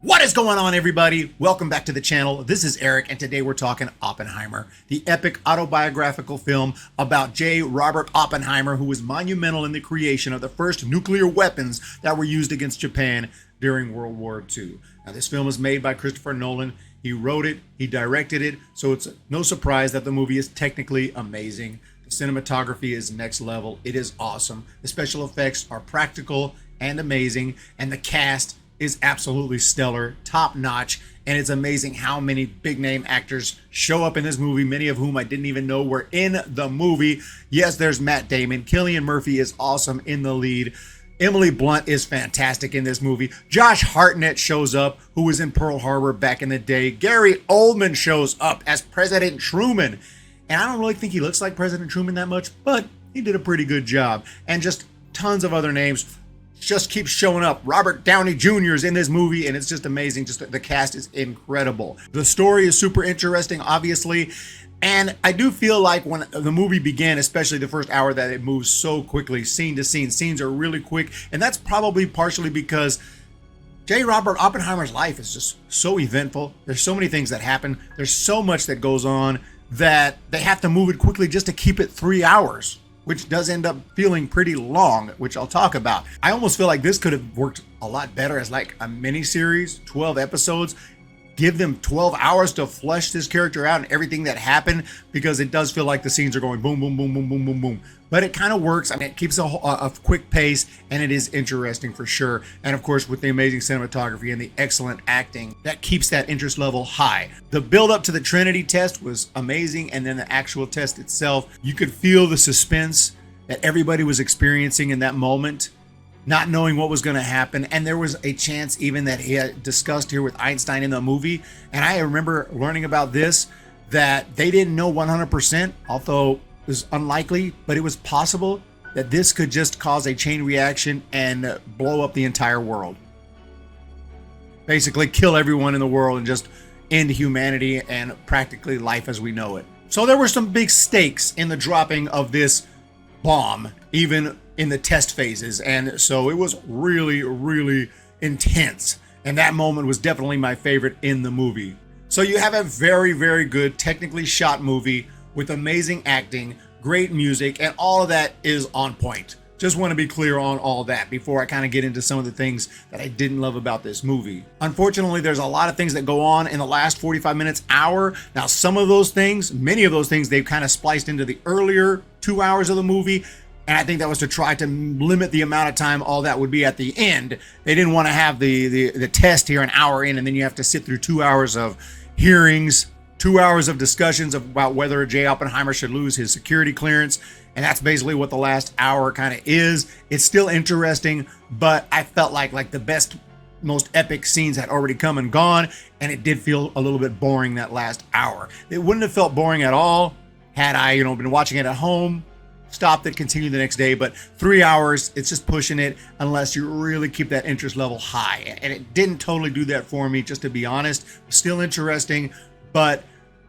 What is going on, everybody? Welcome back to the channel. This is Eric, and today we're talking Oppenheimer, the epic autobiographical film about J. Robert Oppenheimer, who was monumental in the creation of the first nuclear weapons that were used against Japan during World War II. Now, this film is made by Christopher Nolan. He wrote it, he directed it, so it's no surprise that the movie is technically amazing. The cinematography is next level. It is awesome. The special effects are practical and amazing, and the cast is absolutely stellar, top notch, and it's amazing how many big name actors show up in this movie, many of whom I didn't even know were in the movie. Yes, there's Matt Damon. Cillian Murphy is awesome in the lead. Emily Blunt is fantastic in this movie. Josh Hartnett shows up, who was in Pearl Harbor back in the day. Gary Oldman shows up as President Truman, and I don't really think he looks like President Truman that much, but he did a pretty good job. And just tons of other names just keep showing up. Robert Downey Jr. is in this movie, and it's just amazing. Just the cast is incredible. The story is super interesting, obviously, and I do feel like when the movie began, especially the first hour, that it moves so quickly, scene to scene. Scenes are really quick, and that's probably partially because J. Robert Oppenheimer's life is just so eventful. There's so many things that happen. There's so much that goes on that they have to move it quickly just to keep it 3 hours, which does end up feeling pretty long, which I'll talk about. I almost feel like this could have worked a lot better as like a mini series, 12 episodes. Give them 12 hours to flesh this character out and everything that happened, because it does feel like the scenes are going boom, boom, boom, boom, boom, boom, boom. But it kind of works. I mean, it keeps a quick pace, and it is interesting for sure. And of course, with the amazing cinematography and the excellent acting, that keeps that interest level high. The build up to the Trinity test was amazing, and then the actual test itself, you could feel the suspense that everybody was experiencing in that moment, not knowing what was going to happen. And there was a chance even that he had discussed here with Einstein in the movie. And I remember learning about this, that they didn't know 100%, although it was unlikely, but it was possible that this could just cause a chain reaction and blow up the entire world. Basically kill everyone in the world and just end humanity and practically life as we know it. So there were some big stakes in the dropping of this bomb, even in the test phases. And so it was really, really intense. And that moment was definitely my favorite in the movie. So you have a very, very good, technically shot movie with amazing acting, great music, and all of that is on point. Just want to be clear on all that before I kind of get into some of the things that I didn't love about this movie. Unfortunately, there's a lot of things that go on in the last 45 minutes, hour. Now, some of those things, many of those things, they've kind of spliced into the earlier 2 hours of the movie. And I think that was to try to limit the amount of time all that would be at the end. They didn't want to have the test here an hour in, and then you have to sit through 2 hours of hearings, 2 hours of discussions about whether J. Oppenheimer should lose his security clearance. And that's basically what the last hour kind of is. It's still interesting, but I felt like the best, most epic scenes had already come and gone, and it did feel a little bit boring that last hour. It wouldn't have felt boring at all had I, been watching it at home, stopped it, continued the next day. But 3 hours, it's just pushing it unless you really keep that interest level high. And it didn't totally do that for me, just to be honest. Still interesting, but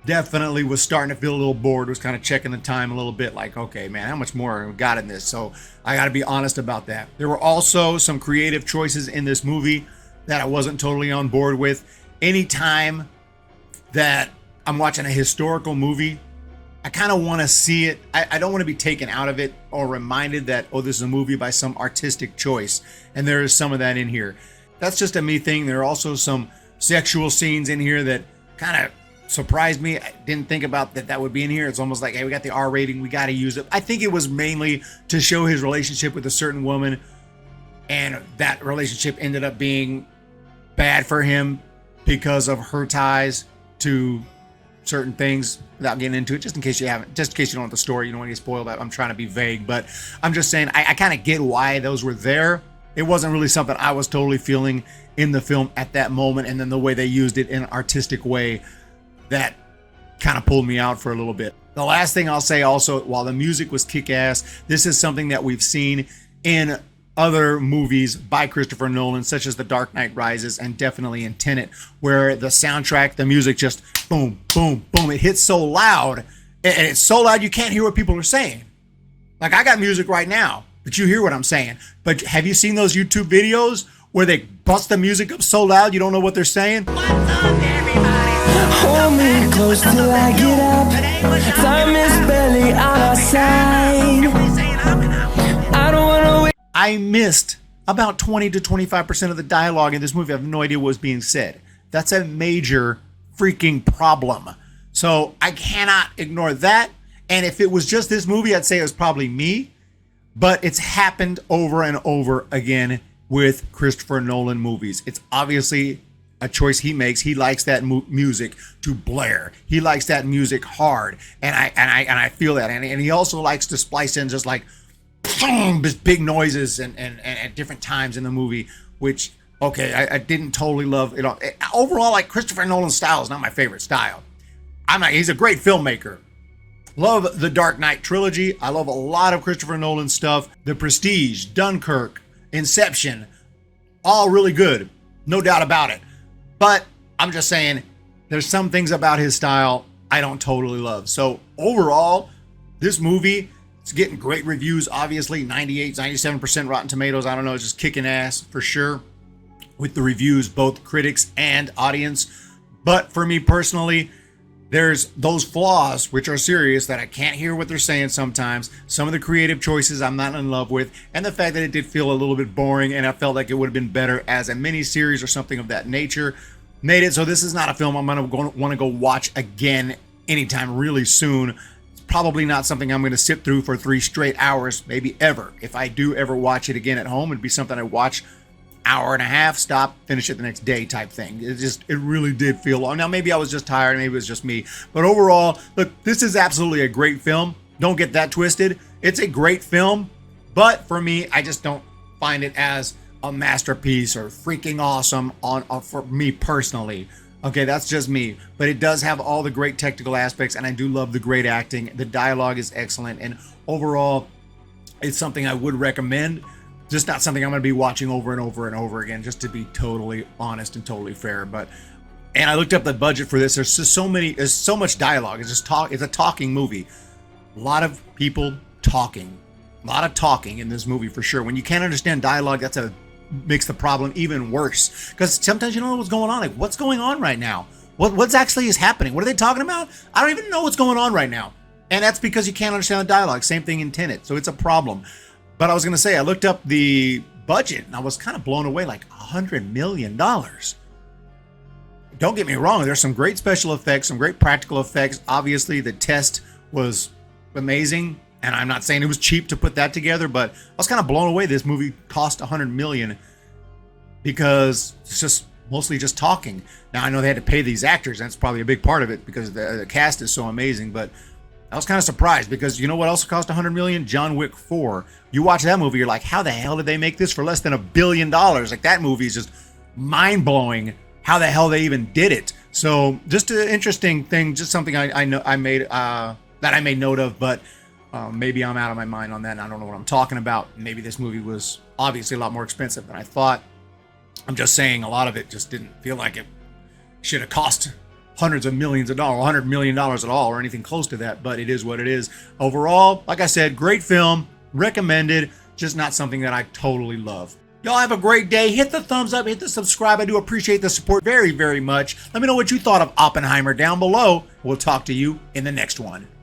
definitely was starting to feel a little bored. Was kind of checking the time a little bit, like, okay, man, how much more we got in this? So I got to be honest about that. There were also some creative choices in this movie that I wasn't totally on board with. Anytime that I'm watching a historical movie, I kind of want to see it. I don't want to be taken out of it or reminded that, oh, this is a movie by some artistic choice. And there is some of that in here. That's just a me thing. There are also some sexual scenes in here that kind of surprised me. I didn't think about that would be in here. It's almost like, hey, we got the R rating, we got to use it. I think it was mainly to show his relationship with a certain woman, and that relationship ended up being bad for him because of her ties to certain things, without getting into it, just in case you don't want the story, you don't want to get spoiled. I'm trying to be vague, but I'm just saying I kind of get why those were there. It wasn't really something I was totally feeling in the film at that moment, and then the way they used it in an artistic way, that kind of pulled me out for a little bit. The last thing I'll say also, while the music was kick-ass, this is something that we've seen in other movies by Christopher Nolan, such as The Dark Knight Rises and definitely in Tenet, where the soundtrack, the music just boom, boom, boom. It hits so loud, and it's so loud you can't hear what people are saying. Like, I got music right now, but you hear what I'm saying. But have you seen those YouTube videos where they bust the music up so loud you don't know what they're saying. What's up, everybody? Hold me close till I get up. Time is barely on our side. I don't wanna wait. I missed about 20 to 25% of the dialogue in this movie. I have no idea what was being said. That's a major freaking problem. So I cannot ignore that. And if it was just this movie, I'd say it was probably me. But it's happened over and over again with Christopher Nolan movies. It's obviously a choice he makes. He likes that music to blare. He likes that music hard, and I feel that. And he also likes to splice in just like just big noises and at different times in the movie. Which okay, I didn't totally love it all. Overall, like Christopher Nolan's style is not my favorite style. He's a great filmmaker. Love the Dark Knight trilogy. I love a lot of Christopher Nolan stuff. The Prestige, Dunkirk, Inception, all really good. No doubt about it. But I'm just saying, there's some things about his style I don't totally love. So overall, this movie, it's getting great reviews, obviously. 98, 97% Rotten Tomatoes. I don't know, it's just kicking ass for sure with the reviews, both critics and audience. But for me personally, there's those flaws, which are serious, that I can't hear what they're saying sometimes. Some of the creative choices I'm not in love with. And the fact that it did feel a little bit boring, and I felt like it would have been better as a mini-series or something of that nature, made it so this is not a film I'm going to want to go watch again anytime really soon. It's probably not something I'm going to sit through for 3 straight hours, maybe ever. If I do ever watch it again at home, it'd be something I watch hour and a half, stop, finish it the next day type thing. It really did feel long. Now, maybe I was just tired, maybe it was just me. But overall, look, this is absolutely a great film. Don't get that twisted. It's a great film, but for me, I just don't find it as a masterpiece or freaking awesome for me personally. Okay, that's just me. But it does have all the great technical aspects, and I do love the great acting. The dialogue is excellent, and overall, it's something I would recommend. Just not something I'm going to be watching over and over and over again, just to be totally honest and totally fair. And I looked up the budget for this. There's so much dialogue. It's a talking movie. A lot of people talking. A lot of talking in this movie for sure. When you can't understand dialogue, makes the problem even worse. Because sometimes you don't know what's going on. Like, what's going on right now? What's actually is happening? What are they talking about? I don't even know what's going on right now. And that's because you can't understand the dialogue. Same thing in Tenet. So it's a problem. But I was going to say, I looked up the budget and I was kind of blown away, like $100 million. Don't get me wrong. There's some great special effects, some great practical effects. Obviously, the test was amazing. And I'm not saying it was cheap to put that together, but I was kind of blown away. This movie cost $100 million because it's just mostly just talking. Now, I know they had to pay these actors. That's probably a big part of it because the cast is so amazing. But I was kind of surprised because you know what else cost $100 million? John Wick 4. You watch that movie, you're like, how the hell did they make this for less than $1 billion? Like, that movie is just mind-blowing how the hell they even did it. So just an interesting thing, just something I made note of, but maybe I'm out of my mind on that and I don't know what I'm talking about. Maybe this movie was obviously a lot more expensive than I thought. I'm just saying a lot of it just didn't feel like it should have cost hundreds of millions of dollars, $100 million at all, or anything close to that, but it is what it is. Overall, like I said, great film, recommended, just not something that I totally love. Y'all have a great day. Hit the thumbs up, hit the subscribe. I do appreciate the support very, very much. Let me know what you thought of Oppenheimer down below. We'll talk to you in the next one.